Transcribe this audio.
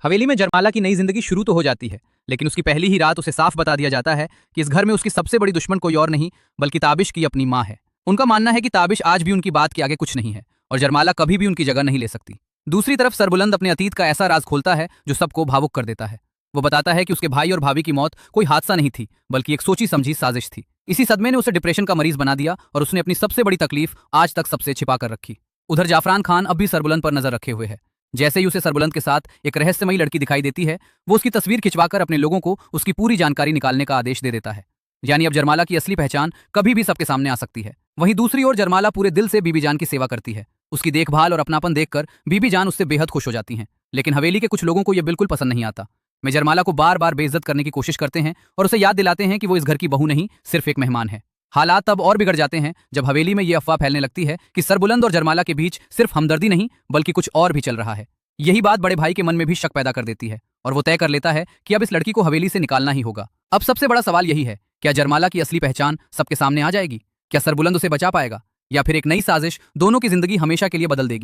हवेली में जरमाला की नई जिंदगी शुरू तो हो जाती है, लेकिन उसकी पहली ही रात उसे साफ बता दिया जाता है कि इस घर में उसकी सबसे बड़ी दुश्मन कोई और नहीं बल्कि ताबिश की अपनी माँ है। उनका मानना है कि ताबिश आज भी उनकी बात के आगे कुछ नहीं है और जरमाला कभी भी उनकी जगह नहीं ले सकती। दूसरी तरफ सरबुलंद अपने अतीत का ऐसा राज खोलता है जो सबको भावुक कर देता है। वो बताता है कि उसके भाई और भाभी की मौत कोई हादसा नहीं थी बल्कि एक सोची समझी साजिश थी। इसी सदमे ने उसे डिप्रेशन का मरीज बना दिया और उसने अपनी सबसे बड़ी तकलीफ आज तक सबसे छिपा कर रखी। उधर जाफरान खान अब भी सरबुलंद पर नजर रखे हुए है। जैसे ही उसे सरबुलंद के साथ एक रहस्यमयी लड़की दिखाई देती है, वो उसकी तस्वीर खिंचवाकर अपने लोगों को उसकी पूरी जानकारी निकालने का आदेश दे देता है। यानी अब जरमाला की असली पहचान कभी भी सबके सामने आ सकती है। वहीं दूसरी ओर जरमाला पूरे दिल से बीबी जान की सेवा करती है। उसकी देखभाल और अपनापन देखकर बीबी जान उससे बेहद खुश हो जाती हैं। लेकिन हवेली के कुछ लोगों को यह बिल्कुल पसंद नहीं आता। वे जरमाला को बार बार बेइज्जत करने की कोशिश करते हैं और उसे याद दिलाते हैं कि वो इस घर की बहू नहीं, सिर्फ एक मेहमान है। हालात तब और बिगड़ जाते हैं जब हवेली में यह अफवाह फैलने लगती है कि सरबुलंद और जरमाला के बीच सिर्फ हमदर्दी नहीं बल्कि कुछ और भी चल रहा है। यही बात बड़े भाई के मन में भी शक पैदा कर देती है और वो तय कर लेता है कि अब इस लड़की को हवेली से निकालना ही होगा। अब सबसे बड़ा सवाल यही है, क्या जरमाला की असली पहचान सबके सामने आ जाएगी? क्या सरबुलंद उसे बचा पाएगा या फिर एक नई साजिश दोनों की जिंदगी हमेशा के लिए बदल देगी?